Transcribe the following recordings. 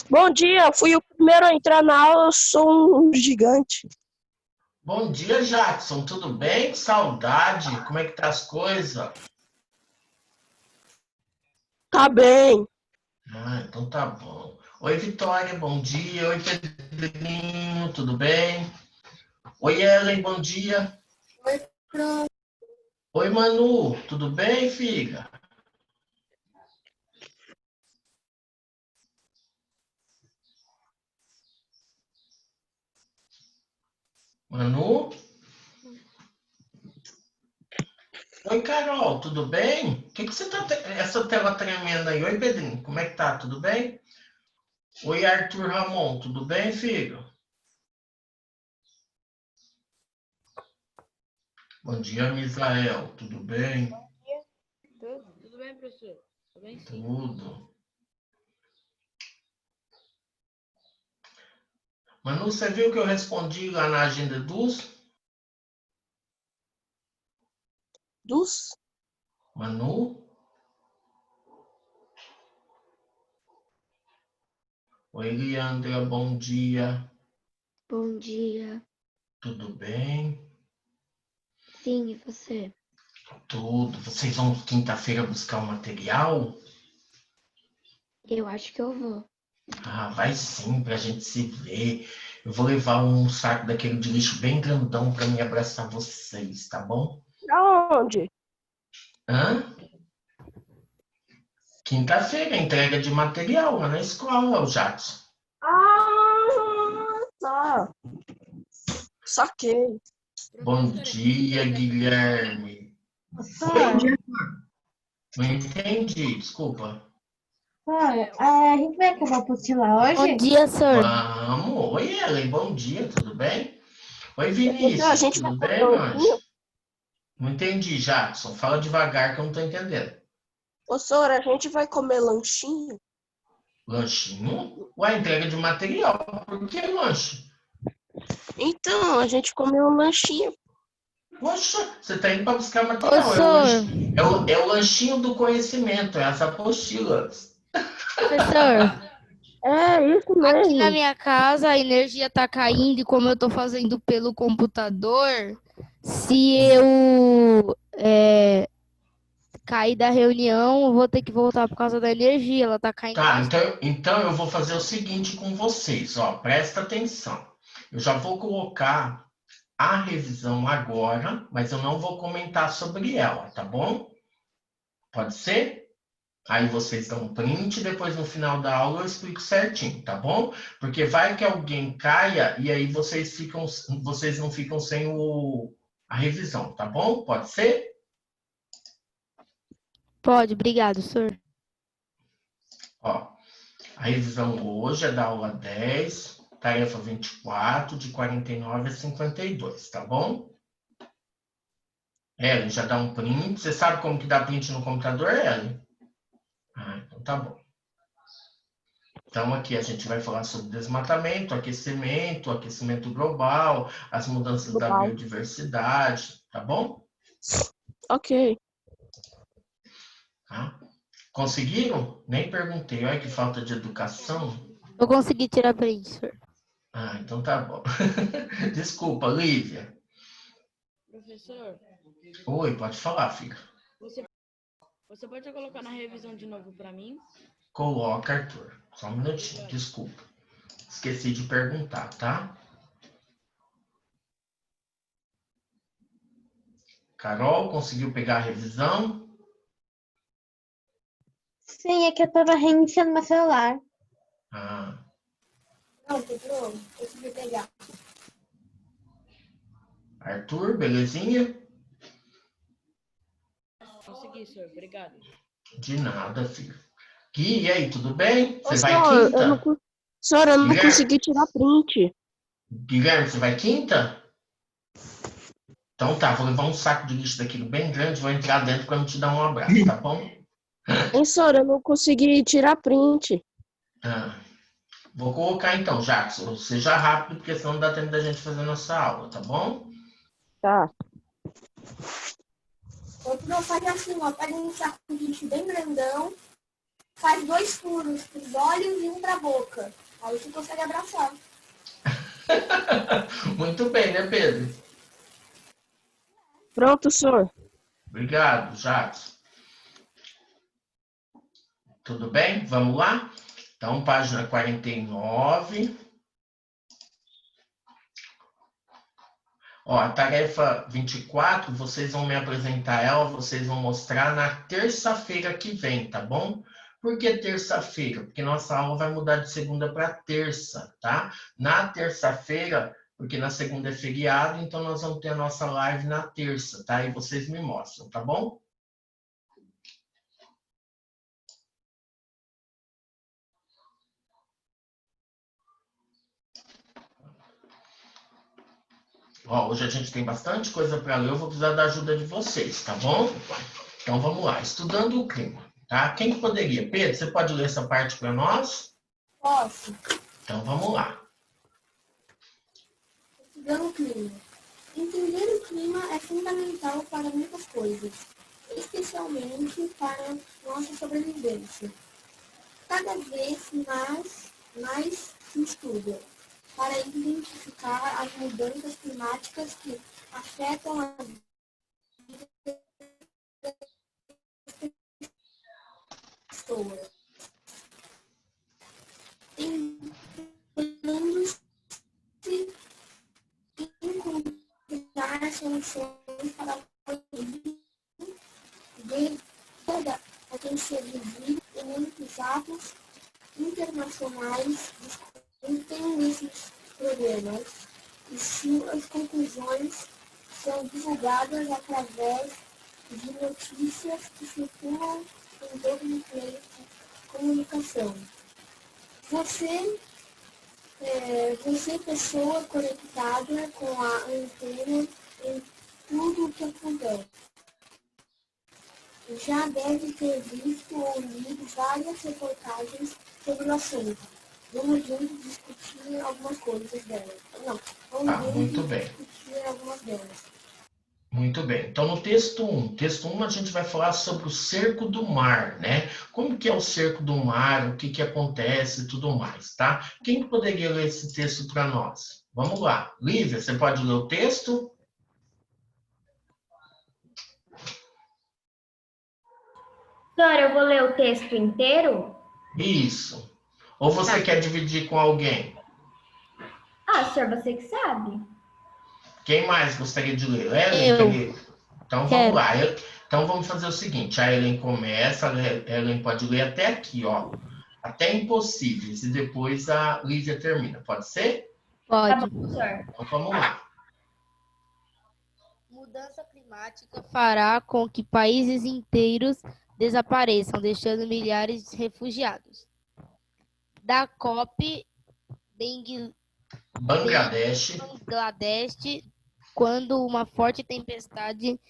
Bom dia, fui o primeiro a entrar na aula, eu sou um gigante. Bom dia, Jackson. Tudo bem? Que saudade. Como é que tá as coisas? Tá bem. Então tá bom. Oi, Vitória, bom dia. Oi, Pedrinho, tudo bem? Oi, Ellen, bom dia. Oi, Pro. Oi, Manu, tudo bem, filha? Manu? Oi, Carol, tudo bem? O que você tá essa tela tremenda aí? Oi, Pedrinho, como é que tá? Tudo bem? Oi, Arthur Ramon, tudo bem, filho? Bom dia, Misael, tudo bem? Tudo bem, professor? Tudo bem, sim. Tudo. Manu, você viu que eu respondi lá na agenda dos? Dos? Manu? Oi, Leandra, bom dia. Bom dia. Tudo bem? Sim, e você? Tudo. Vocês vão quinta-feira buscar o material? Eu acho que eu vou. Ah, vai sim, pra gente se ver. Eu vou levar um saco daquele de lixo bem grandão pra me abraçar vocês, tá bom? Aonde? Hã? Quinta-feira, entrega de material lá na escola, o Jackson. Ah, tá. Saquei. Bom Professora, dia, Guilherme. Professor, Oi? Não entendi, desculpa. a gente vai acabar a apostila bom hoje? dia, senhor. Vamos. Oi, Ellen, bom dia, tudo bem? Oi, Professor, a Vinícius, gente vai tudo comer bem, meu anjo? lanchinho? Não entendi, Jackson. Fala devagar que eu não tô entendendo. Professor, a gente vai comer lanchinho? Lanchinho? Ué, entrega de material. Por que lanche? Então, a gente comeu um lanchinho. Poxa, você tá indo para buscar Ô, material. senhor. É o lanchinho do conhecimento, é as apostilas. Professor, É isso aqui na mesmo. minha casa a energia tá caindo e como eu tô fazendo pelo computador, se eu cair da reunião, eu vou ter que voltar por causa da energia. Ela tá caindo Tá, bastante. então eu vou fazer o seguinte com vocês, ó. Presta atenção. Eu já vou colocar a revisão agora, mas eu não vou comentar sobre ela, tá bom? Pode ser? Aí vocês dão um print, depois no final da aula eu explico certinho, tá bom? Porque vai que alguém caia e aí vocês não ficam sem a revisão, tá bom? Pode ser? Pode, obrigado, senhor. Ó, a revisão hoje é da aula 10, tarefa 24, de 49 a 52, tá bom? Ellen, já dá um print. Você sabe como que dá print no computador, Ellen? Então tá bom. Então, aqui a gente vai falar sobre desmatamento, aquecimento global, as mudanças da Global. biodiversidade, tá bom? Ok. Tá? Conseguiram? Nem perguntei. Olha que falta de educação. Eu consegui tirar print, senhor. Então tá bom. Desculpa, Lívia. Professor, Oi, pode falar, filha. você, você pode colocar na revisão de novo para mim? Coloca, Arthur. Só um minutinho, desculpa. Esqueci de perguntar, tá? Carol, conseguiu pegar a revisão? Sim, é que eu tava reiniciando meu celular. Ah, Não, Pedro, consegui pegar. Arthur, belezinha? Consegui, senhor. Obrigado. De nada, filho. Gui, e aí, tudo bem? Ô, Você vai senhor, quinta? senhor, eu não Guilherme, consegui tirar print. Guilherme, você vai quinta? Então tá, vou levar um saco de lixo daquilo bem grande, vou entrar dentro para me te dar um abraço, tá bom? Hein, senhor, eu não consegui tirar print. Ah, vou colocar então, Jackson. Seja rápido, porque senão não dá tempo da gente fazer nossa aula, tá bom? Tá. Outro não faz assim, ó. Pega um saco de lixo bem grandão. faz 2 furos para os olhos e um para a boca. Aí você consegue abraçar. Muito bem, né, Pedro? Pronto, senhor. Obrigado, Jacques. Tudo bem? Vamos lá? Então, página 49. Ó, a tarefa 24, vocês vão me apresentar ela, vocês vão mostrar na terça-feira que vem, tá bom? Por que terça-feira? Porque nossa aula vai mudar de segunda para terça, tá? Na terça-feira, porque na segunda é feriado, então nós vamos ter a nossa live na terça, tá? E vocês me mostram, tá bom? Ó, hoje a gente tem bastante coisa para ler, eu vou precisar da ajuda de vocês, tá bom? Então vamos lá, estudando o clima, tá? Quem poderia? Pedro, você pode ler essa parte para nós? Posso. Então vamos lá. Estudando o clima. Entender o clima é fundamental para muitas coisas, especialmente para nossa sobrevivência. Cada vez mais se estuda para identificar as mudanças climáticas que afetam a vida das pessoas. Tentando-se encontrar soluções para toda a quem se visível e muitos atos internacionais discutem esses problemas e suas conclusões são divulgadas através de notícias que circulam em todos os meios de comunicação. Você, pessoa conectada com a antena em tudo o que acontece, já deve ter visto ou lido várias reportagens sobre o assunto. Vamos juntos discutir algumas coisas delas. Não, vamos Muito juntos bem. discutir algumas delas. Muito bem. Então, no texto 1, a gente vai falar sobre o cerco do mar, né? Como que é o cerco do mar, o que que acontece e tudo mais, tá? Quem poderia ler esse texto para nós? Vamos lá. Lívia, você pode ler o texto? Senhora, eu vou ler o texto inteiro? Isso. Ou você quer dividir com alguém? Ah, senhor, você que sabe. Quem mais gostaria de ler? Ellen, Eu. quer ler? Então, vamos Quero. lá. Então, vamos fazer o seguinte. A Ellen começa, a Ellen pode ler até aqui, ó. Até impossíveis. E depois a Lívia termina. Pode ser? Tá Pode. bom, senhor. Então, vamos lá. Mudança climática fará com que países inteiros desapareçam, deixando milhares de refugiados. Da COP, Bangladesh. Bangladesh, quando uma forte tempestade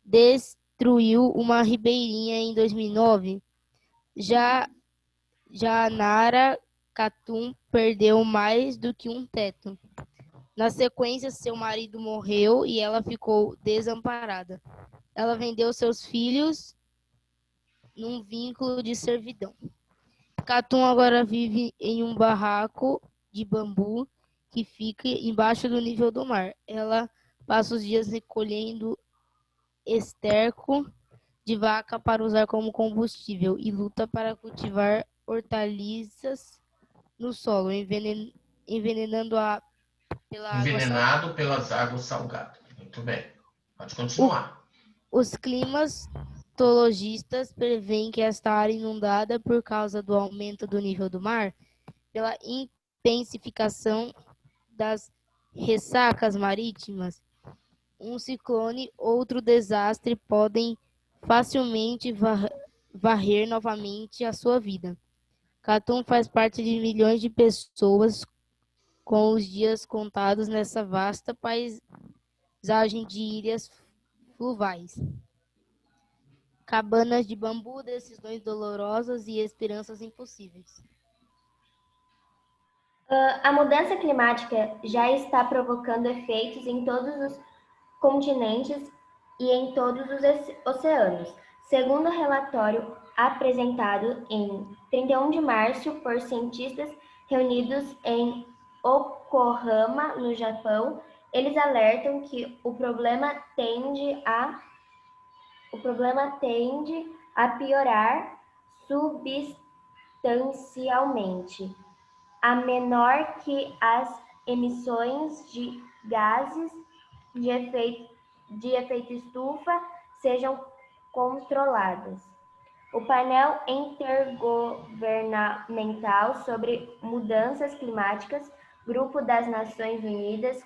destruiu uma ribeirinha em 2009, já Nara Khatum perdeu mais do que um teto. Na sequência, seu marido morreu e ela ficou desamparada. Ela vendeu seus filhos num vínculo de servidão. Khatum agora vive em um barraco de bambu que fica embaixo do nível do mar. Ela passa os dias recolhendo esterco de vaca para usar como combustível e luta para cultivar hortaliças no solo, envenenando-a pela água salgada. Envenenado pelas águas salgadas. Muito bem. Pode continuar. Os climatologistas preveem que esta área inundada por causa do aumento do nível do mar, pela intensificação das ressacas marítimas, um ciclone, outro desastre podem facilmente varrer novamente a sua vida. Khatum faz parte de milhões de pessoas com os dias contados nessa vasta paisagem de ilhas fluvais, cabanas de bambu, decisões dolorosas e esperanças impossíveis. A mudança climática já está provocando efeitos em todos os continentes e em todos os oceanos. Segundo o relatório apresentado em 31 de março por cientistas reunidos em Yokohama, no Japão, eles alertam que o problema tende a piorar substancialmente, a menor que as emissões de gases de efeito estufa sejam controladas. O painel intergovernamental sobre mudanças climáticas, Grupo das Nações Unidas,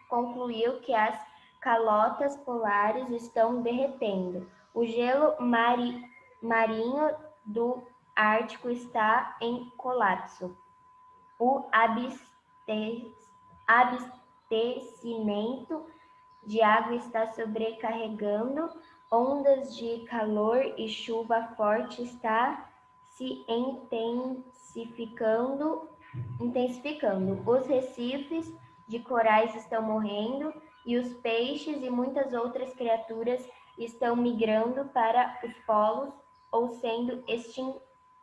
concluiu que as calotas polares estão derretendo. O gelo marinho do Ártico está em colapso. O abastecimento de água está sobrecarregando, ondas de calor e chuva forte está se intensificando. Os recifes de corais estão morrendo e os peixes e muitas outras criaturas estão migrando para os polos ou sendo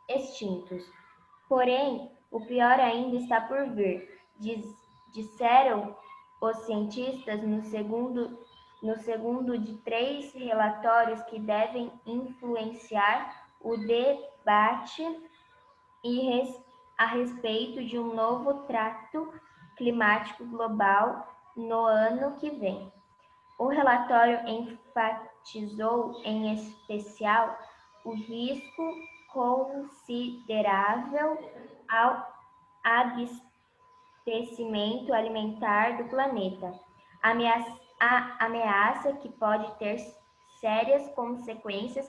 extintos. Porém, o pior ainda está por vir, disseram os cientistas no segundo de 3 relatórios que devem influenciar o debate a respeito de um novo trato climático global no ano que vem. O relatório enfatizou, em especial, o risco considerável ao abastecimento alimentar do planeta, a ameaça que pode ter sérias consequências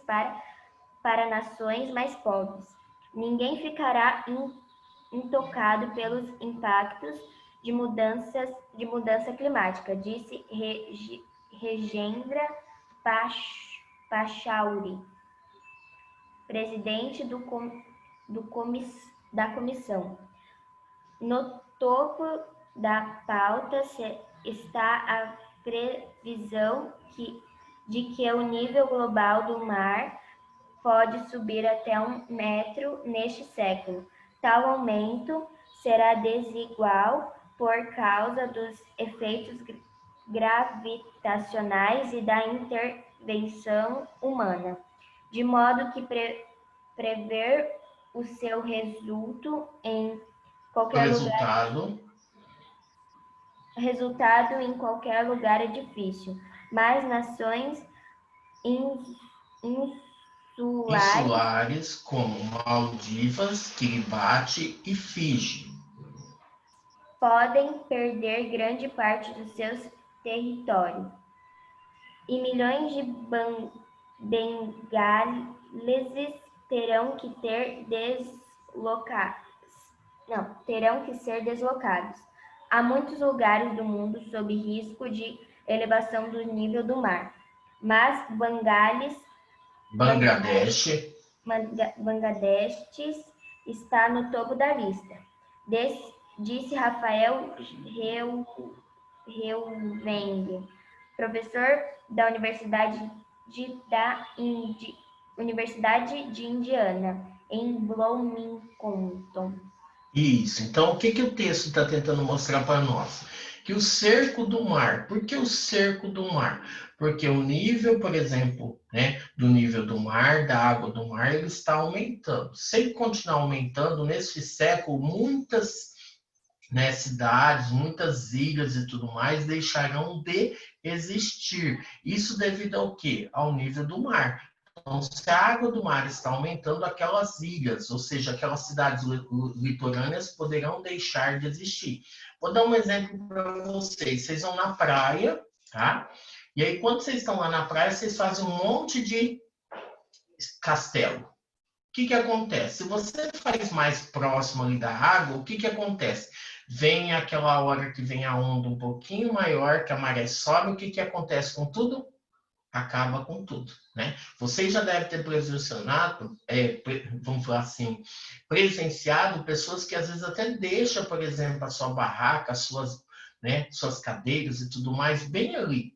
para nações mais pobres. Ninguém ficará intocado pelos impactos de mudança climática, disse Rajendra Pachauri, presidente da comissão. No topo da pauta está a previsão de que o nível global do mar pode subir até 1 metro neste século. Tal aumento será desigual por causa dos efeitos gravitacionais e da intervenção humana, de modo que prever o seu resultado em qualquer lugar é difícil, mas nações insulares como Maldivas, Kiribati e Fiji podem perder grande parte dos seus territórios, e milhões de bengaleses terão que ser deslocados. Há muitos lugares do mundo sob risco de elevação do nível do mar, mas Bangladesh está no topo da lista, disse Rafael Reuveng, professor da Universidade de Indiana, em Bloomington. Isso. Então, o que o texto está tentando mostrar para nós? Que o cerco do mar. Por que o cerco do mar? Porque o nível, por exemplo, do nível do mar, da água do mar, ele está aumentando. Se ele continuar aumentando, neste século, muitas cidades, muitas ilhas e tudo mais deixarão de existir. Isso devido ao quê? Ao nível do mar. Então, se a água do mar está aumentando, aquelas ilhas, ou seja, aquelas cidades litorâneas poderão deixar de existir. Vou dar um exemplo para vocês. Vocês vão na praia, tá? E aí, quando vocês estão lá na praia, vocês fazem um monte de castelo. O que acontece? Se você faz mais próximo ali da água, o que acontece? Vem aquela hora que vem a onda um pouquinho maior, que a maré sobe, o que acontece com tudo? Acaba com tudo, né? Vocês já devem ter vamos falar assim, presenciado pessoas que às vezes até deixam, por exemplo, a sua barraca, suas cadeiras e tudo mais bem ali.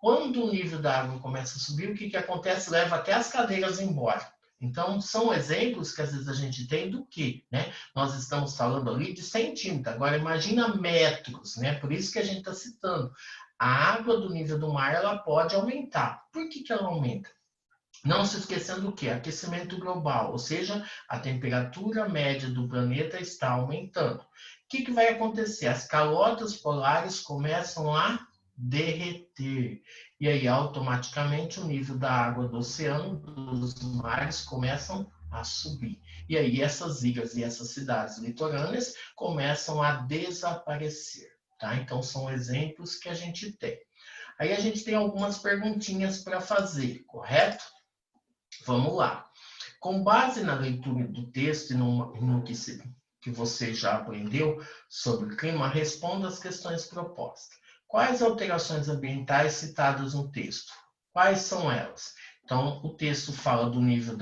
Quando o nível da água começa a subir, o que acontece? Leva até as cadeiras embora. Então, são exemplos que às vezes a gente tem do que, né? Nós estamos falando ali de centímetros. Agora, imagina metros, né? Por isso que a gente está citando. A água do nível do mar, ela pode aumentar. Por que ela aumenta? Não se esquecendo o que? Aquecimento global, ou seja, a temperatura média do planeta está aumentando. O que vai acontecer? As calotas polares começam a derreter. E aí, automaticamente, o nível da água do oceano, dos mares, começam a subir. E aí, essas ilhas e essas cidades litorâneas começam a desaparecer. Tá? Então, são exemplos que a gente tem. Aí, a gente tem algumas perguntinhas para fazer, correto? Vamos lá. Com base na leitura do texto e no que você já aprendeu sobre o clima, responda as questões propostas. Quais alterações ambientais citadas no texto? Quais são elas? Então, o texto fala do nível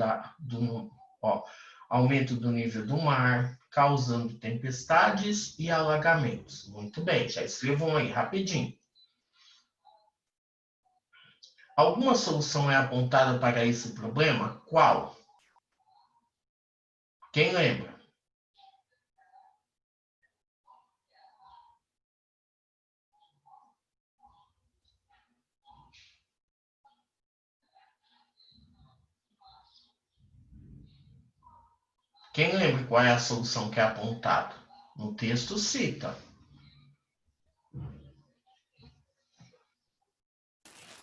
aumento do nível do mar, causando tempestades e alagamentos. Muito bem, já escrevam aí rapidinho. Alguma solução é apontada para esse problema? Qual? Quem lembra? Quem lembra qual é a solução que é apontada? No texto cita.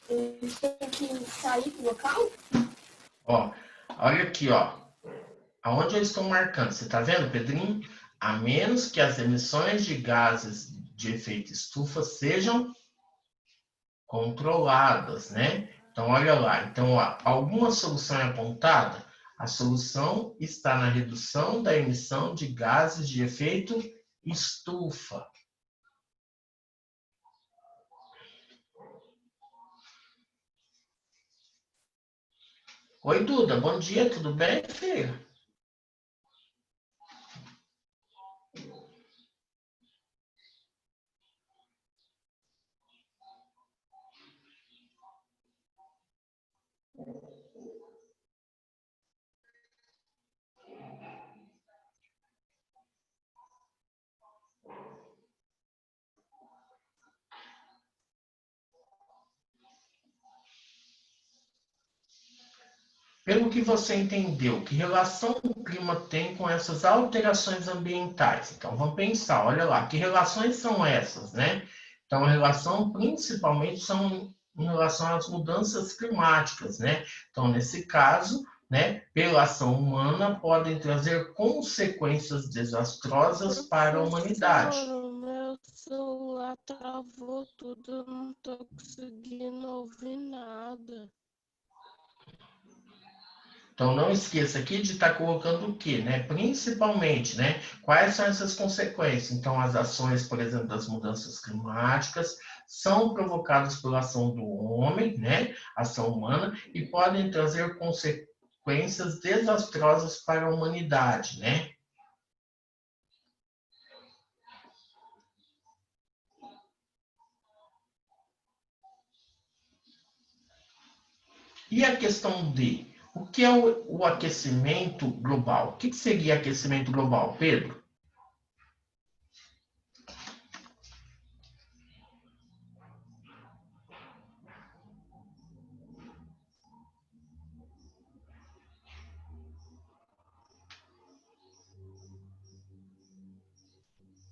Eles têm que sair do local? Ó, olha aqui, ó. Aonde eles estão marcando? Você está vendo, Pedrinho? A menos que as emissões de gases de efeito estufa sejam controladas, né? Então, olha lá. Então, ó, alguma solução é apontada? A solução está na redução da emissão de gases de efeito estufa. Oi, Duda, bom dia, tudo bem, filha? Pelo que você entendeu, que relação o clima tem com essas alterações ambientais? Então, vamos pensar, olha lá, que relações são essas, né? Então, a relação principalmente são em relação às mudanças climáticas, né? Então, nesse caso, né, pela ação humana, podem trazer consequências desastrosas para a humanidade. Professor, o meu celular travou tudo, eu não tô conseguindo ouvir nada. Então, não esqueça aqui de estar colocando o quê, né? Principalmente, né? Quais são essas consequências? Então, as ações, por exemplo, das mudanças climáticas são provocadas pela ação do homem, né? Ação humana, e podem trazer consequências desastrosas para a humanidade, né? E a questão de o que é o aquecimento global? O que seria aquecimento global, Pedro?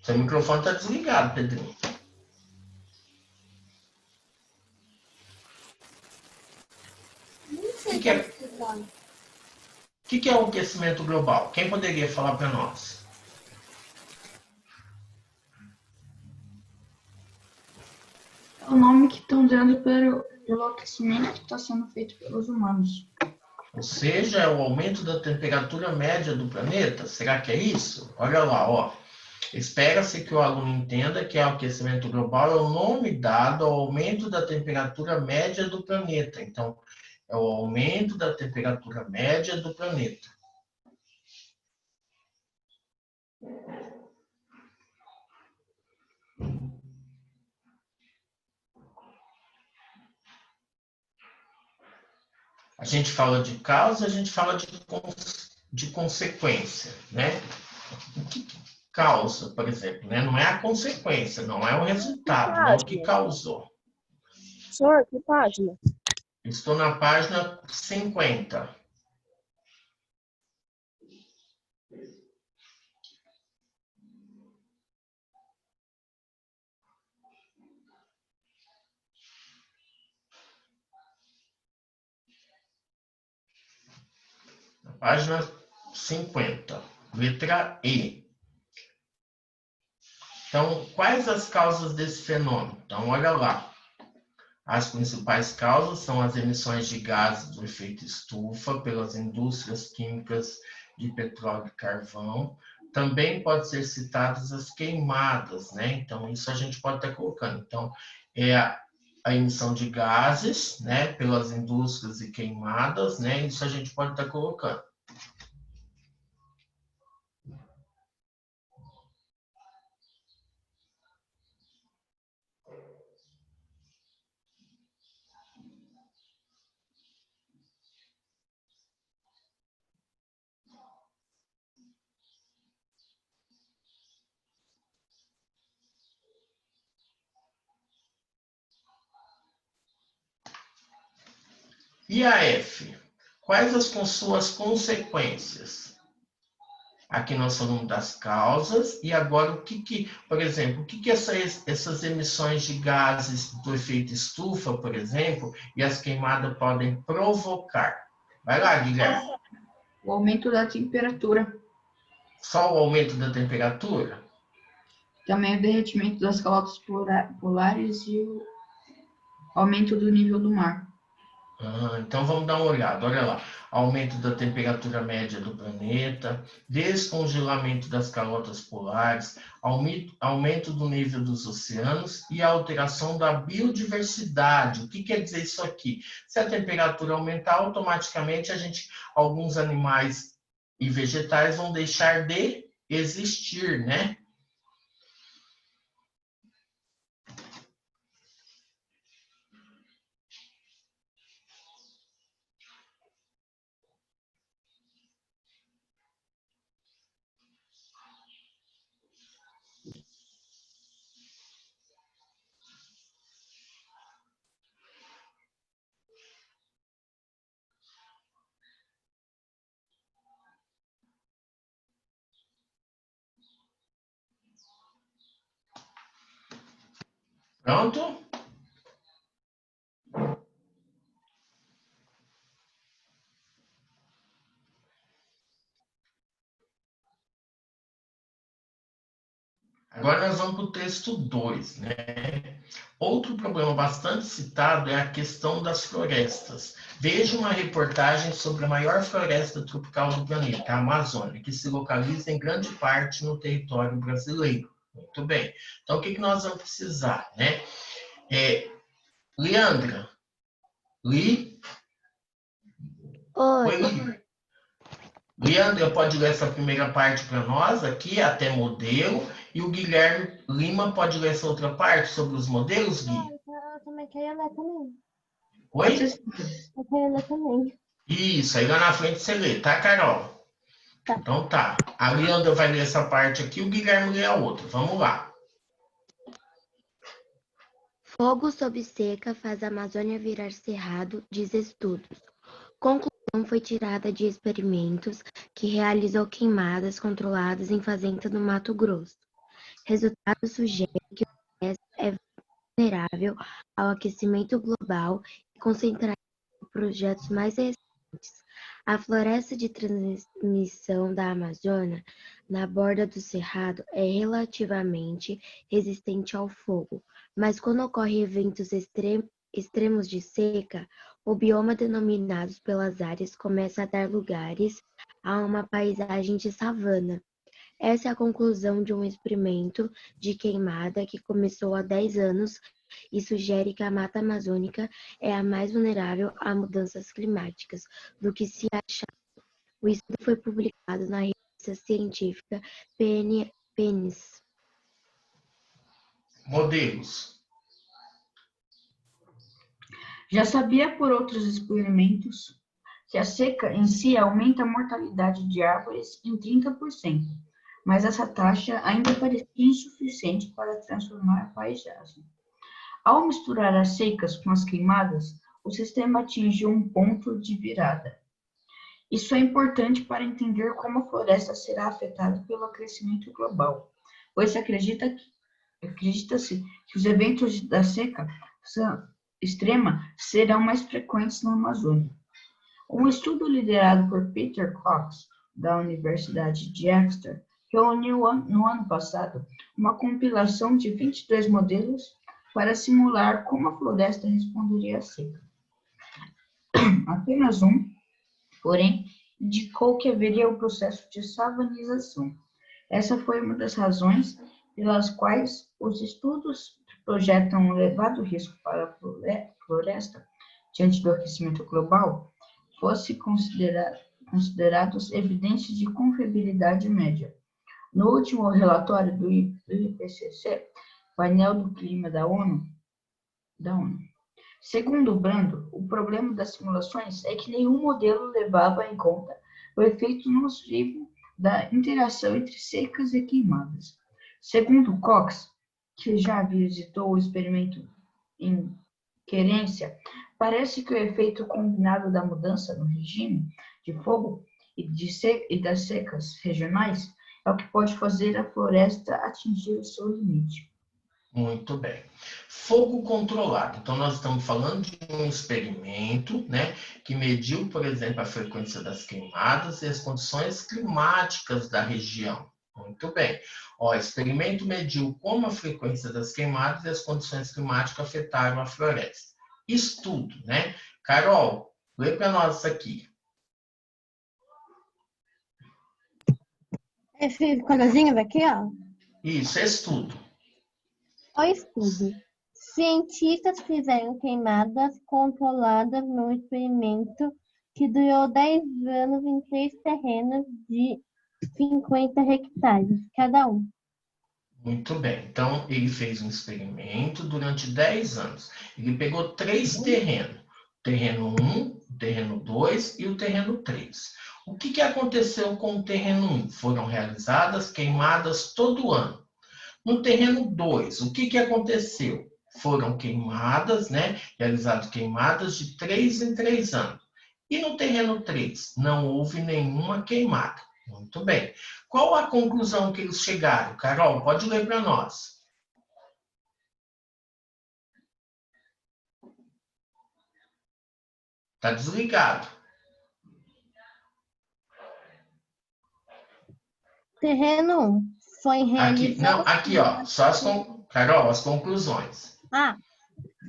Seu microfone está desligado, Pedrinho. Não sei que é? como explicar. O que é o aquecimento global? Quem poderia falar para nós? É o nome que estão dando pelo aquecimento que está sendo feito pelos humanos. Ou seja, é o aumento da temperatura média do planeta? Será que é isso? Olha lá, ó. Espera-se que o aluno entenda que o aquecimento global é o nome dado ao aumento da temperatura média do planeta. Então, é o aumento da temperatura média do planeta. A gente fala de causa, a gente fala de consequência, né? O que causa, por exemplo, né? Não é a consequência, não é o resultado, não é o que causou. Senhor, que página? Estou na página 50. Na página 50, letra E. Então, quais as causas desse fenômeno? Então, olha lá. As principais causas são as emissões de gases do efeito estufa pelas indústrias químicas de petróleo e carvão. Também pode ser citadas as queimadas, né? Então, isso a gente pode estar colocando. Então, é a emissão de gases, né, pelas indústrias e queimadas, né? Isso a gente pode estar colocando. E a F? Quais as suas consequências? Aqui nós falamos das causas, e agora por exemplo, o que essas emissões de gases do efeito estufa, por exemplo, e as queimadas podem provocar? Vai lá, Guilherme. O aumento da temperatura. Só o aumento da temperatura? Também o derretimento das calotas polares e o aumento do nível do mar. Então vamos dar uma olhada, olha lá. Aumento da temperatura média do planeta, descongelamento das calotas polares, aumento do nível dos oceanos e alteração da biodiversidade. O que quer dizer isso aqui? Se a temperatura aumentar, automaticamente alguns animais e vegetais vão deixar de existir, né? Pronto? Agora nós vamos para o texto 2, né? Outro problema bastante citado é a questão das florestas. Veja uma reportagem sobre a maior floresta tropical do planeta, a Amazônia, que se localiza em grande parte no território brasileiro. Muito bem. Então, o que nós vamos precisar, né? Leandra. Oi, Li. Leandra, pode ler essa primeira parte para nós aqui, até modelo, e o Guilherme Lima pode ler essa outra parte sobre os modelos, Gui? Eu também queria ler também. Oi? Eu queria ler também. Isso, aí lá na frente você lê, tá, Carol? Tá. Então tá. A Leandra vai ler essa parte aqui, o Guilherme lê a outra. Vamos lá. Fogo sob seca faz a Amazônia virar cerrado, diz estudos. Conclusão foi tirada de experimentos que realizou queimadas controladas em fazenda no Mato Grosso. Resultado sugere que o processo é vulnerável ao aquecimento global e concentrar em projetos mais recentes. A floresta de transmissão da Amazônia, na borda do cerrado, é relativamente resistente ao fogo, mas quando ocorrem eventos extremos de seca, o bioma denominados pelas áreas começa a dar lugares a uma paisagem de savana. Essa é a conclusão de um experimento de queimada que começou há 10 anos e sugere que a Mata Amazônica é a mais vulnerável a mudanças climáticas do que se achava. O estudo foi publicado na revista científica PNAS. Modelos. Já sabia por outros experimentos que a seca em si aumenta a mortalidade de árvores em 30%, mas essa taxa ainda parecia insuficiente para transformar a paisagem. Ao misturar as secas com as queimadas, o sistema atingiu um ponto de virada. Isso é importante para entender como a floresta será afetada pelo aquecimento global, pois acredita-se que os eventos da seca extrema serão mais frequentes na Amazônia. Um estudo liderado por Peter Cox, da Universidade de Exeter, reuniu no ano passado uma compilação de 22 modelos para simular como a floresta responderia à seca. Apenas um, porém, indicou que haveria o processo de savanização. Essa foi uma das razões pelas quais os estudos projetam um elevado risco para a floresta diante do aquecimento global fossem considerados evidências de confiabilidade média. No último relatório do IPCC, painel do clima da ONU, segundo Brando, o problema das simulações é que nenhum modelo levava em conta o efeito nocivo da interação entre secas e queimadas. Segundo Cox, que já visitou o experimento em Querência, parece que o efeito combinado da mudança no regime de fogo e das secas regionais é o que pode fazer a floresta atingir o seu limite. Muito bem. Fogo controlado. Então, nós estamos falando de um experimento, né, que mediu, por exemplo, a frequência das queimadas e as condições climáticas da região. Muito bem. O experimento mediu como a frequência das queimadas e as condições climáticas afetaram a floresta. Estudo, né? Carol, lê para nós isso aqui. Esse quadradinho daqui, ó. Isso, estudo. O estudo. Cientistas fizeram queimadas controladas no experimento que durou 10 anos em 3 terrenos de 50 hectares cada um. Muito bem. Então, ele fez um experimento durante 10 anos. Ele pegou 3 terrenos. O terreno 1, o terreno 2 e o terreno 3. O que aconteceu com o terreno 1? Foram realizadas queimadas todo ano. No terreno 2, o que aconteceu? Foram queimadas, né? Realizadas queimadas de 3 em 3 anos. E no terreno 3, não houve nenhuma queimada. Muito bem. Qual a conclusão que eles chegaram? Carol, pode ler para nós. Está desligado. Terreno 1 foi realizado... Aqui, ó. Carol, as conclusões.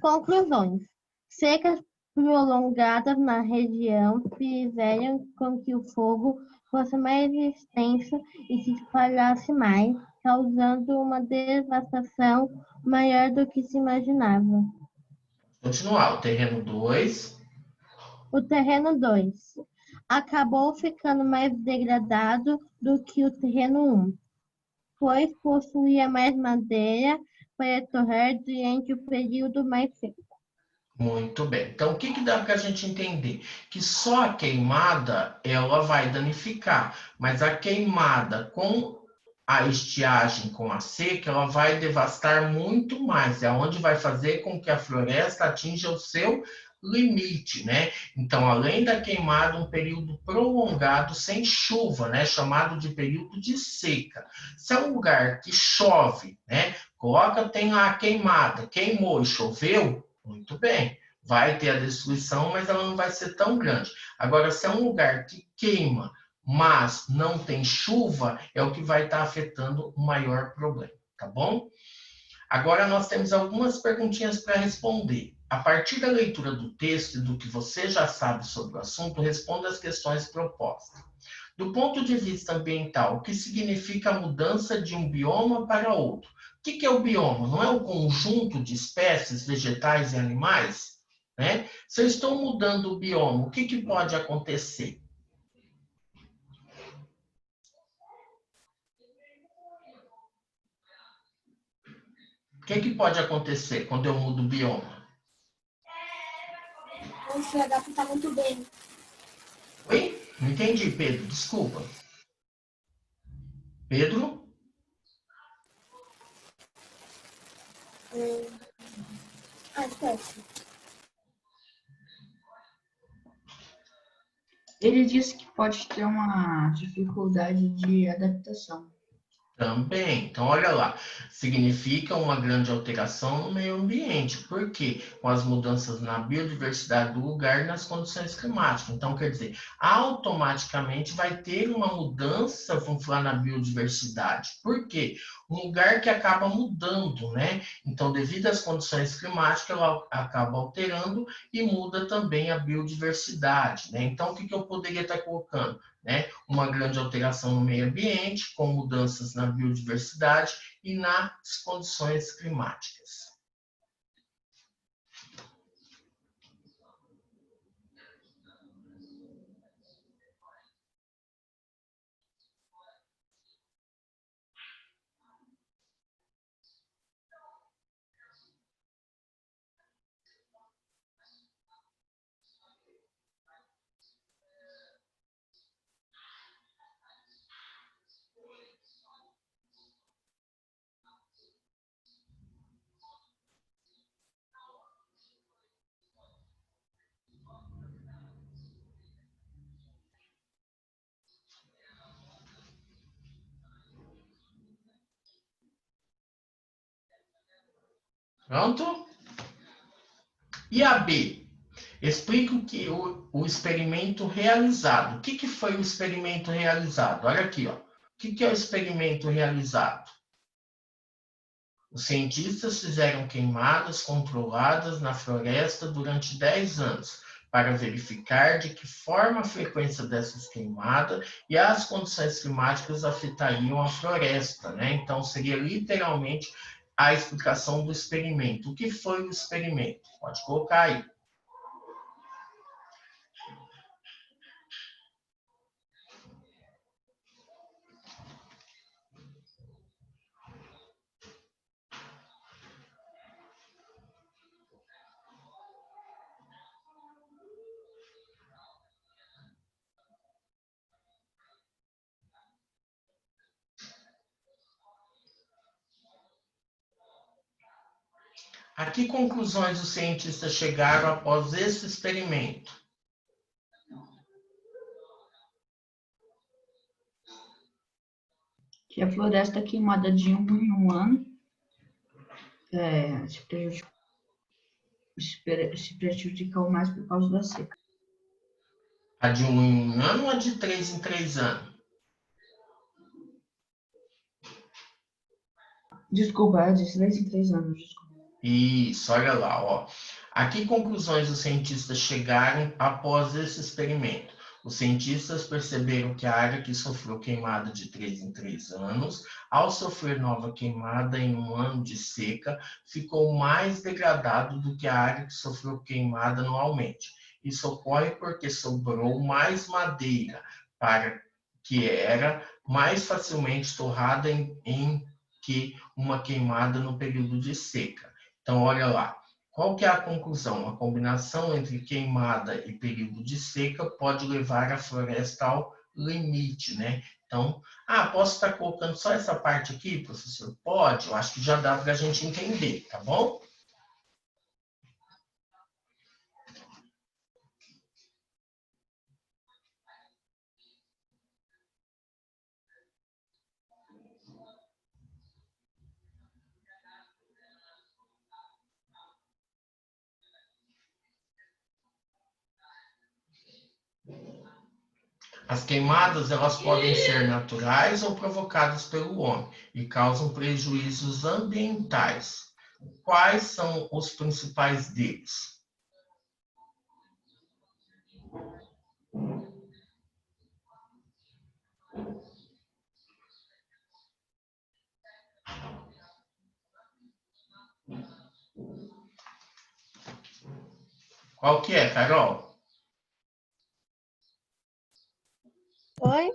Conclusões. Secas prolongadas na região fizeram com que o fogo fosse mais extenso e se espalhasse mais, causando uma devastação maior do que se imaginava. Continuar. O terreno 2. O terreno 2 acabou ficando mais degradado do que o terreno 1, pois possuía mais madeira para torrar durante o período mais seco. Muito bem. Então, o que dá para a gente entender? Que só a queimada, ela vai danificar, mas a queimada com a estiagem, com a seca, ela vai devastar muito mais, é onde vai fazer com que a floresta atinja o seu limite, né? Então, além da queimada, um período prolongado sem chuva, né? Chamado de período de seca. Se é um lugar que chove, né? Tem a queimada, queimou e choveu, muito bem, vai ter a destruição, mas ela não vai ser tão grande. Agora, se é um lugar que queima, mas não tem chuva, é o que vai estar afetando o maior problema, tá bom? Agora, nós temos algumas perguntinhas para responder. A partir da leitura do texto e do que você já sabe sobre o assunto, responda as questões propostas. Do ponto de vista ambiental, o que significa a mudança de um bioma para outro? O que é o bioma? Não é o conjunto de espécies vegetais e animais? Né? Se eu estou mudando o bioma, o que pode acontecer? O que pode acontecer quando eu mudo o bioma? Não se adaptar muito bem. Não entendi, Pedro, desculpa. Pedro? Esquece. Ele disse que pode ter uma dificuldade de adaptação. Também. Então, olha lá, significa uma grande alteração no meio ambiente. Por quê? Com as mudanças na biodiversidade do lugar e nas condições climáticas. Então, quer dizer, automaticamente vai ter uma mudança, vamos falar, na biodiversidade. Por quê? Um lugar que acaba mudando, né? Então, devido às condições climáticas, ela acaba alterando e muda também a biodiversidade, né? Então, o que eu poderia estar colocando? Né? Uma grande alteração no meio ambiente, com mudanças na biodiversidade e nas condições climáticas. Pronto? E a B? Explica o experimento realizado. O que foi o experimento realizado? Olha aqui, ó. O que é o experimento realizado? Os cientistas fizeram queimadas controladas na floresta durante 10 anos para verificar de que forma a frequência dessas queimadas e as condições climáticas afetariam a floresta, né? Então, seria literalmente a explicação do experimento. O que foi o experimento? Pode colocar aí. A que conclusões os cientistas chegaram após esse experimento? Que a floresta queimada de um em um ano se prejudicou mais por causa da seca. A de 1 em 1 ano ou a de 3 em 3 anos? Desculpa, de 3 em 3 anos. Desculpa. Isso, olha lá, ó. A que conclusões os cientistas chegaram após esse experimento? Os cientistas perceberam que a área que sofreu queimada de 3 em 3 anos, ao sofrer nova queimada em um ano de seca, ficou mais degradado do que a área que sofreu queimada anualmente. Isso ocorre porque sobrou mais madeira para que era mais facilmente torrada em que uma queimada no período de seca. Então, olha lá, qual que é a conclusão? A combinação entre queimada e período de seca pode levar a floresta ao limite, né? Então, posso estar colocando só essa parte aqui, professor? Pode, eu acho que já dá para a gente entender, tá bom? As queimadas, elas podem ser naturais ou provocadas pelo homem e causam prejuízos ambientais. Quais são os principais deles? Qual que é, Carol? Oi?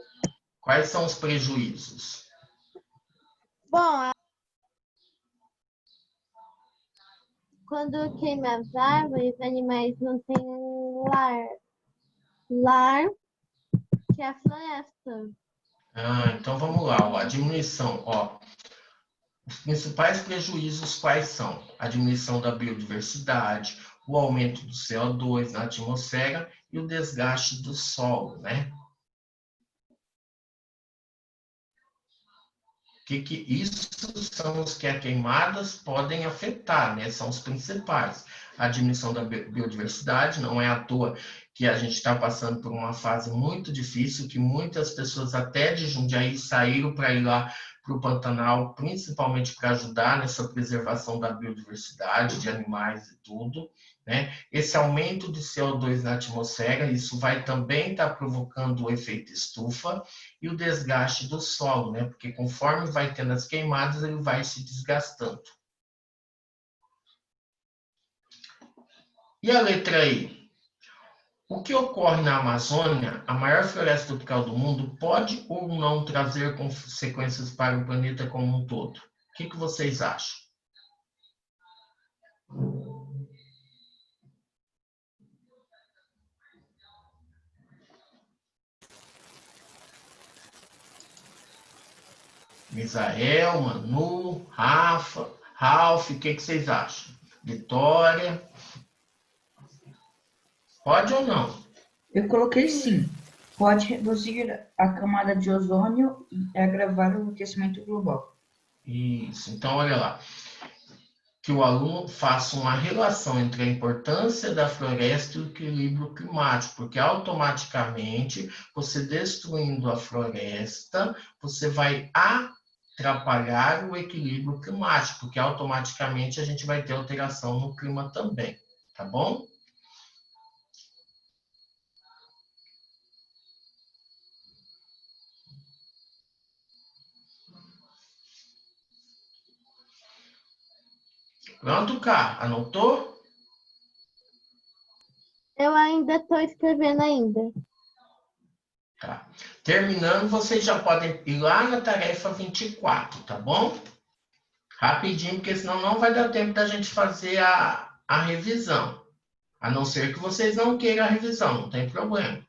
Quais são os prejuízos? Bom, quando queima as árvores, os animais não têm lar. que é a floresta. Então vamos lá, ó, a diminuição, ó. Os principais prejuízos quais são? A diminuição da biodiversidade, o aumento do CO2 na atmosfera e o desgaste do solo, né? Isso são os que as queimadas podem afetar, né? São os principais. A diminuição da biodiversidade, não é à toa que a gente está passando por uma fase muito difícil, que muitas pessoas até de Jundiaí saíram para ir lá para o Pantanal, principalmente para ajudar nessa preservação da biodiversidade, de animais e tudo, né? Esse aumento de CO2 na atmosfera, isso vai também estar provocando o efeito estufa e o desgaste do solo, né? Porque conforme vai tendo as queimadas, ele vai se desgastando. E a letra I? O que ocorre na Amazônia, a maior floresta tropical do mundo, pode ou não trazer consequências para o planeta como um todo? O que vocês acham? Misael, Manu, Rafa, Ralph, o que vocês acham? Vitória? Pode ou não? Eu coloquei sim. Pode reduzir a camada de ozônio e agravar o aquecimento global. Isso. Então, olha lá. Que o aluno faça uma relação entre a importância da floresta e o equilíbrio climático, porque automaticamente, você destruindo a floresta, você vai atrapalhar o equilíbrio climático, porque automaticamente a gente vai ter alteração no clima também, tá bom? Pronto, Cá? Anotou? Eu ainda estou escrevendo ainda. Tá. Terminando, vocês já podem ir lá na tarefa 24, tá bom? Rapidinho, porque senão não vai dar tempo da gente fazer a revisão. A não ser que vocês não queiram a revisão, não tem problema.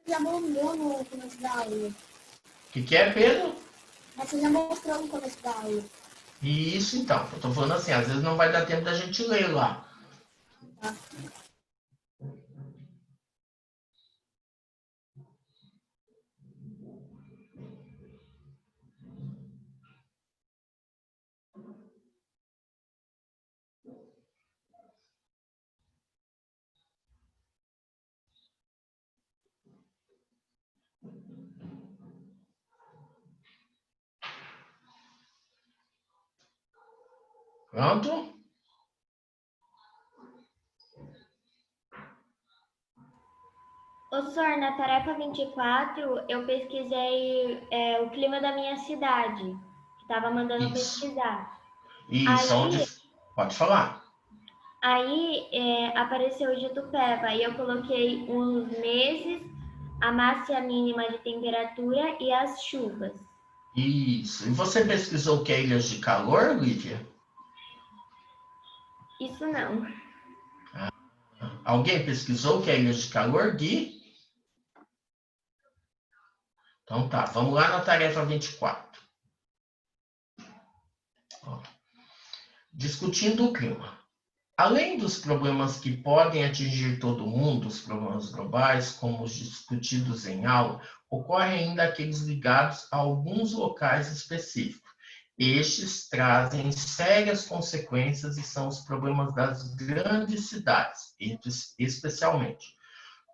Você já mostrou no começo da aula. O que é, Pedro? Mas você já mostrou no começo da aula. Isso, então. Eu tô falando assim, às vezes não vai dar tempo da gente ler lá. Tá? Pronto? Ô, Sor, na tarefa 24, eu pesquisei o clima da minha cidade, que estava mandando pesquisar. Isso, Aí- onde... Pode falar. Aí apareceu o de Itupeva e eu coloquei os meses, a máxima e a mínima de temperatura e as chuvas. Isso. E você pesquisou o que é ilhas de calor, Lívia? Isso não. Alguém pesquisou o que é ilhas de calor, Gui? Então tá, vamos lá na tarefa 24. Ó. Discutindo o clima. Além dos problemas que podem atingir todo mundo, os problemas globais, como os discutidos em aula, ocorrem ainda aqueles ligados a alguns locais específicos. Estes trazem sérias consequências e são os problemas das grandes cidades, especialmente.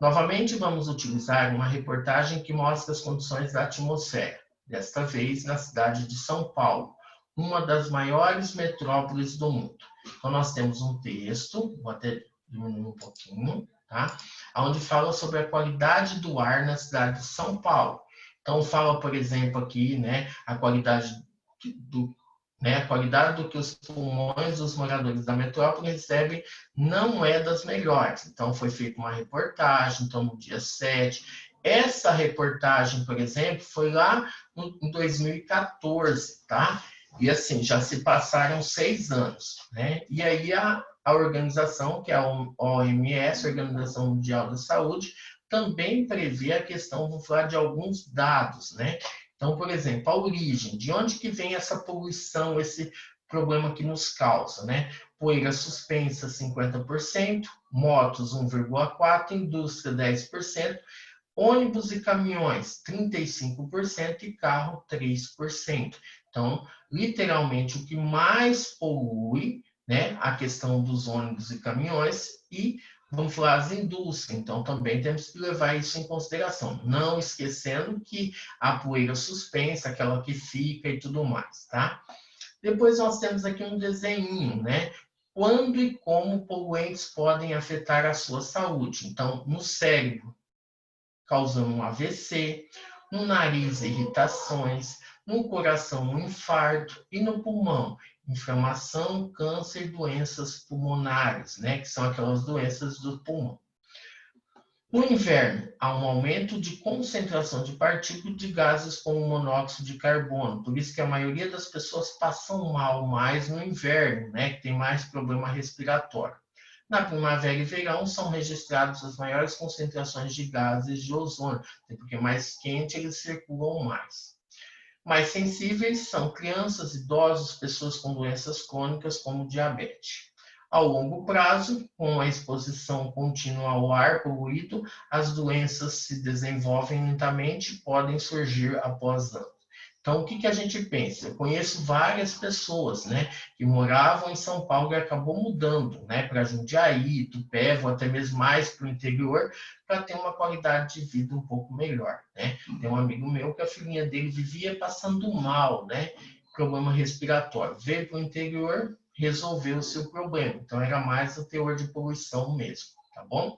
Novamente, vamos utilizar uma reportagem que mostra as condições da atmosfera, desta vez na cidade de São Paulo, uma das maiores metrópoles do mundo. Então, nós temos um texto, vou até diminuir um pouquinho, tá? Onde fala sobre a qualidade do ar na cidade de São Paulo. Então, fala, por exemplo, aqui, né, a qualidade do que os pulmões dos moradores da metrópole recebem não é das melhores. Então, foi feita uma reportagem, então, no dia 7. Essa reportagem, por exemplo, foi lá em 2014, tá? E assim, já se passaram 6 anos, né? E aí a organização, que é a OMS, a Organização Mundial da Saúde, também prevê a questão, vou falar de alguns dados, né? Então, por exemplo, a origem, de onde que vem essa poluição, esse problema que nos causa, né? Poeira suspensa, 50%, motos, 1,4%, indústria, 10%, ônibus e caminhões, 35% e carro, 3%. Então, literalmente, o que mais polui, né, a questão dos ônibus e caminhões e, vamos falar, as indústrias. Então, também temos que levar isso em consideração. Não esquecendo que a poeira suspensa, aquela que fica e tudo mais, tá? Depois nós temos aqui um desenho, né? Quando e como poluentes podem afetar a sua saúde. Então, no cérebro, causando um AVC, no nariz, irritações, no coração, um infarto e no pulmão, inflamação, câncer, doenças pulmonares, né? Que são aquelas doenças do pulmão. No inverno, há um aumento de concentração de partículas de gases como monóxido de carbono. Por isso que a maioria das pessoas passam mal mais no inverno, né? Que tem mais problema respiratório. Na primavera e verão são registradas as maiores concentrações de gases de ozônio, porque mais quente eles circulam mais. Mais sensíveis são crianças, idosos, pessoas com doenças crônicas como diabetes. Ao longo prazo, com a exposição contínua ao ar poluído, as doenças se desenvolvem lentamente e podem surgir após anos. Então, o que a gente pensa? Eu conheço várias pessoas, né, que moravam em São Paulo e acabou mudando, né, para Jundiaí, Tupé, ou até mesmo mais para o interior, para ter uma qualidade de vida um pouco melhor, né? Tem um amigo meu que a filhinha dele vivia passando mal, né, problema respiratório. Veio para o interior, resolveu o seu problema. Então, era mais o teor de poluição mesmo, tá bom?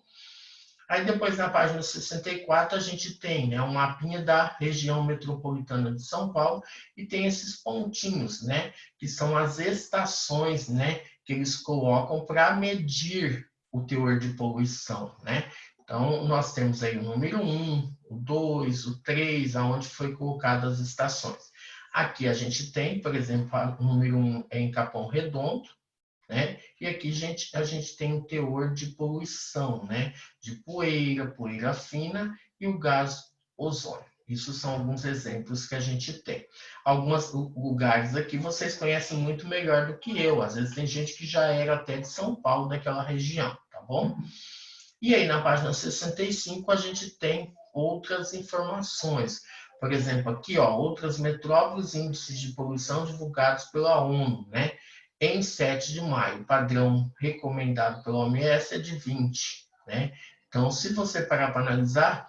Aí depois na página 64 a gente tem, né, um mapinha da região metropolitana de São Paulo e tem esses pontinhos, né, que são as estações, né, que eles colocam para medir o teor de poluição, né? Então nós temos aí o número 1, o 2, o 3, aonde foi colocado as estações. Aqui a gente tem, por exemplo, o número 1 é em Capão Redondo, né? E aqui a gente tem o teor de poluição, né? De poeira, poeira fina e o gás ozônio. Isso são alguns exemplos que a gente tem. Alguns lugares aqui vocês conhecem muito melhor do que eu. Às vezes tem gente que já era até de São Paulo, daquela região, tá bom? E aí na página 65 a gente tem outras informações. Por exemplo, aqui, ó, outras metrópoles e índices de poluição divulgados pela ONU, né? Em 7 de maio, o padrão recomendado pela OMS é de 20, né? Então, se você parar para analisar,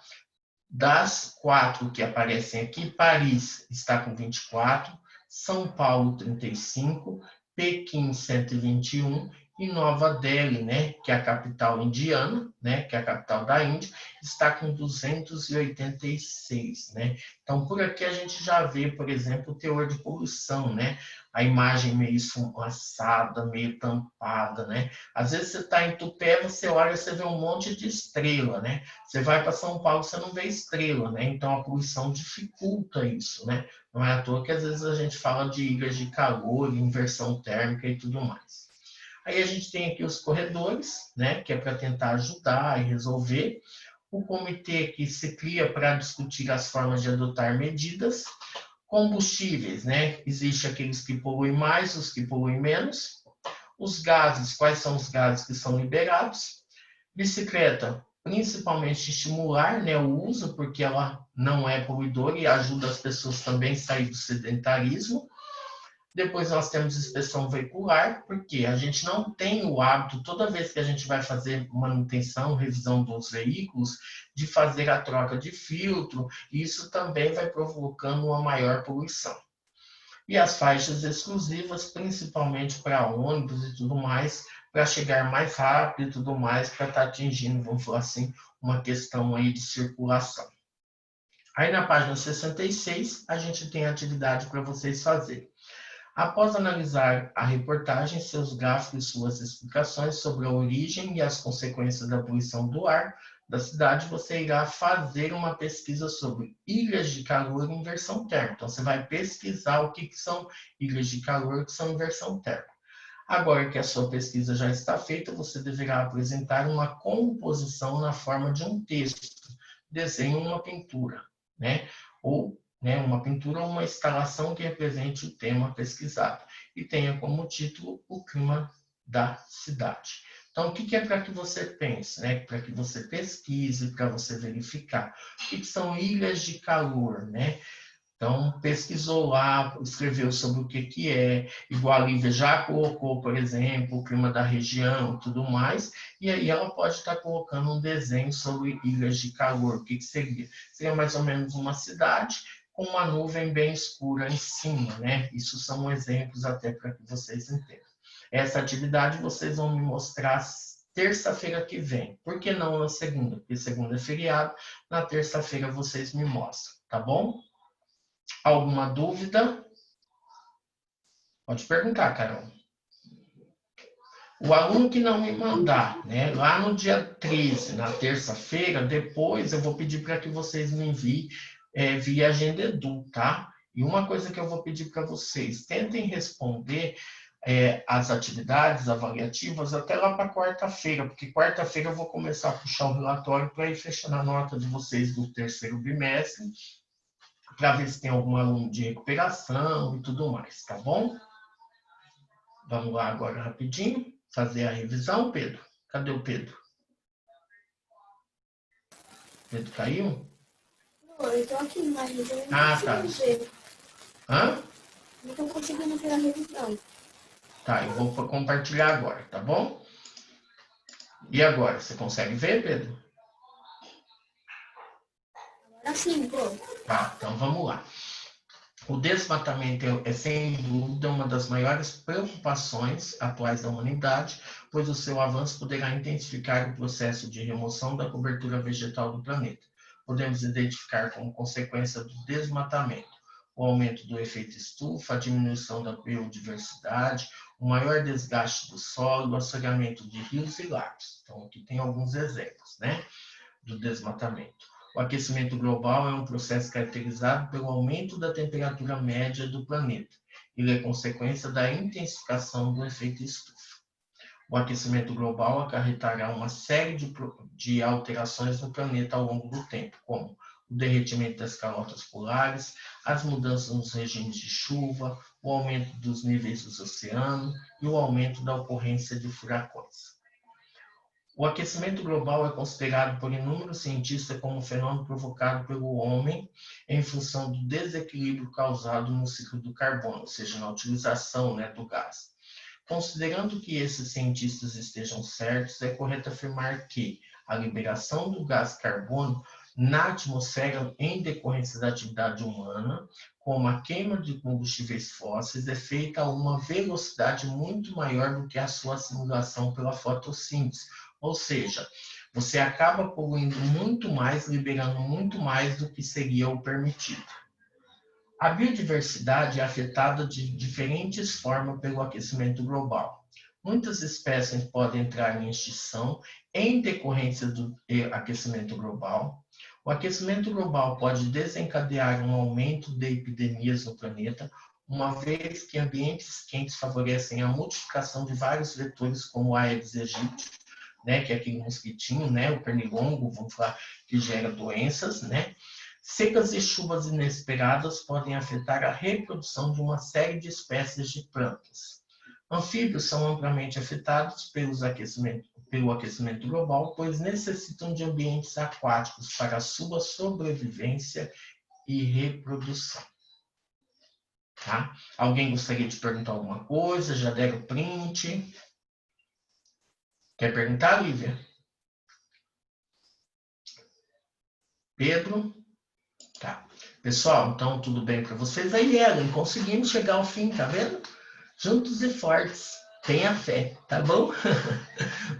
das 4 que aparecem aqui, Paris está com 24, São Paulo 35, Pequim 121 e Nova Delhi, né, que é a capital indiana, né, que é a capital da Índia, está com 286, né? Então, por aqui a gente já vê, por exemplo, o teor de poluição, né? A imagem meio esfumaçada, meio tampada, né? Às vezes você está em Tupé, você olha, você vê um monte de estrela, né? Você vai para São Paulo, você não vê estrela, né? Então, a poluição dificulta isso, né? Não é à toa que às vezes a gente fala de ilhas de calor, inversão térmica e tudo mais. Aí a gente tem aqui os corredores, né, que é para tentar ajudar e resolver. O comitê que se cria para discutir as formas de adotar medidas. Combustíveis, né? Existe aqueles que poluem mais, os que poluem menos. Os gases, quais são os gases que são liberados. Bicicleta, principalmente estimular, né, o uso, porque ela não é poluidora e ajuda as pessoas também a sair do sedentarismo. Depois nós temos inspeção veicular, porque a gente não tem o hábito, toda vez que a gente vai fazer manutenção, revisão dos veículos, de fazer a troca de filtro, e isso também vai provocando uma maior poluição. E as faixas exclusivas, principalmente para ônibus e tudo mais, para chegar mais rápido e tudo mais, para estar atingindo, vamos falar assim, uma questão aí de circulação. Aí na página 66, a gente tem atividade para vocês fazerem. Após analisar a reportagem, seus gráficos e suas explicações sobre a origem e as consequências da poluição do ar da cidade, você irá fazer uma pesquisa sobre ilhas de calor e inversão térmica. Então, você vai pesquisar o que são ilhas de calor, que são inversão térmica. Agora que a sua pesquisa já está feita, você deverá apresentar uma composição na forma de um texto, desenho, uma pintura, né? Ou uma pintura ou uma instalação que represente o tema pesquisado e tenha como título o clima da cidade. Então, o que é para que você pense, né? Para que você pesquise, para você verificar. O que são ilhas de calor, né? Então, pesquisou lá, escreveu sobre o que é, igual a Lívia já colocou, por exemplo, o clima da região e tudo mais, e aí ela pode estar colocando um desenho sobre ilhas de calor. O que seria? Seria mais ou menos uma cidade com uma nuvem bem escura em cima, né? Isso são exemplos até para que vocês entendam. Essa atividade vocês vão me mostrar terça-feira que vem. Por que não na segunda? Porque segunda é feriado, na terça-feira vocês me mostram, tá bom? Alguma dúvida? Pode perguntar, Carol. O aluno que não me mandar, né, lá no dia 13, na terça-feira, depois eu vou pedir para que vocês me enviem via Agenda Edu, tá? E uma coisa que eu vou pedir para vocês, tentem responder as atividades avaliativas até lá para quarta-feira, porque quarta-feira eu vou começar a puxar o relatório para ir fechando a nota de vocês do terceiro bimestre, para ver se tem algum aluno de recuperação e tudo mais, tá bom? Vamos lá agora rapidinho, fazer a revisão, Pedro. Cadê o Pedro? Pedro caiu? Não, eu tô aqui, mas eu não tá. consigo ver. Hã? Não tô conseguindo ver a revisão. Tá, eu vou compartilhar agora, tá bom? E agora, você consegue ver, Pedro? Agora sim, pô. Tá, então vamos lá. O desmatamento é, sem dúvida, uma das maiores preocupações atuais da humanidade, pois o seu avanço poderá intensificar o processo de remoção da cobertura vegetal do planeta. Podemos identificar como consequência do desmatamento o aumento do efeito estufa, a diminuição da biodiversidade, o maior desgaste do solo, o assoreamento de rios e lagos. Então, aqui tem alguns exemplos, né, do desmatamento. O aquecimento global é um processo caracterizado pelo aumento da temperatura média do planeta. Ele é consequência da intensificação do efeito estufa. O aquecimento global acarretará uma série de alterações no planeta ao longo do tempo, como o derretimento das calotas polares, as mudanças nos regimes de chuva, o aumento dos níveis dos oceanos e o aumento da ocorrência de furacões. O aquecimento global é considerado por inúmeros cientistas como um fenômeno provocado pelo homem em função do desequilíbrio causado no ciclo do carbono, ou seja, na utilização, né, do gás. Considerando que esses cientistas estejam certos, é correto afirmar que a liberação do gás carbono na atmosfera em decorrência da atividade humana, como a queima de combustíveis fósseis, é feita a uma velocidade muito maior do que a sua assimilação pela fotossíntese. Ou seja, você acaba poluindo muito mais, liberando muito mais do que seria o permitido. A biodiversidade é afetada de diferentes formas pelo aquecimento global. Muitas espécies podem entrar em extinção em decorrência do aquecimento global. O aquecimento global pode desencadear um aumento de epidemias no planeta, uma vez que ambientes quentes favorecem a multiplicação de vários vetores, como o Aedes aegypti, né, que é aquele mosquitinho, né, o pernilongo, vamos falar, que gera doenças, né? Secas e chuvas inesperadas podem afetar a reprodução de uma série de espécies de plantas. Anfíbios são amplamente afetados pelo aquecimento global, pois necessitam de ambientes aquáticos para sua sobrevivência e reprodução. Tá? Alguém gostaria de perguntar alguma coisa? Já deram print? Quer perguntar, Lívia? Pedro? Tá. Pessoal, então tudo bem para vocês? Aí, Ellen, conseguimos chegar ao fim, tá vendo? Juntos e fortes. Tenha fé, tá bom?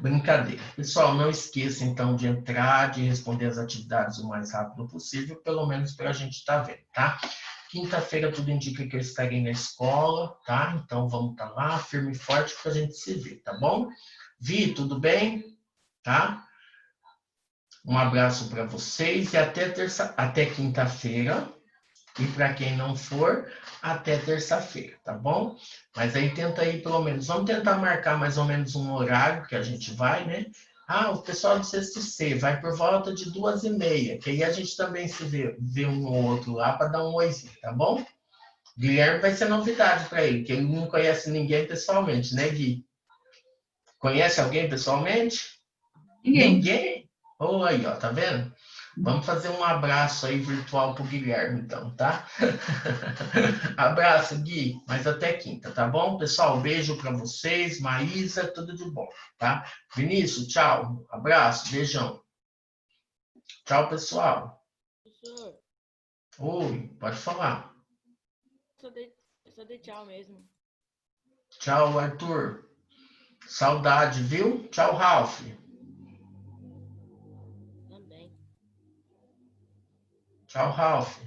Brincadeira. Pessoal, não esqueça então de entrar, de responder as atividades o mais rápido possível, pelo menos para a gente estar vendo, tá? Quinta-feira tudo indica que eu estarei na escola, tá? Então vamos estar lá, firme e forte, para a gente se ver, tá bom? Vi, tudo bem? Tá? Um abraço para vocês e até quinta-feira, E para quem não for, até terça-feira, tá bom? Mas aí tenta ir pelo menos, vamos tentar marcar mais ou menos um horário que a gente vai, né? Ah, o pessoal do sexto C vai por volta de 2h30, que aí a gente também se vê um ou outro lá para dar um oizinho, tá bom? Guilherme vai ser novidade para ele, que ele não conhece ninguém pessoalmente, né, Gui? Conhece alguém pessoalmente? Ninguém? Oh, aí, ó, tá vendo? Vamos fazer um abraço aí virtual pro Guilherme, então, tá? Abraço, Gui, mas até quinta, tá bom? Pessoal, beijo para vocês, Maísa, tudo de bom, tá? Vinícius, tchau, abraço, beijão. Tchau, pessoal. Professor, Oi, pode falar. só dei tchau mesmo. Tchau, Arthur. Saudade, viu? Tchau, Ralph. Também. Tchau, Ralph.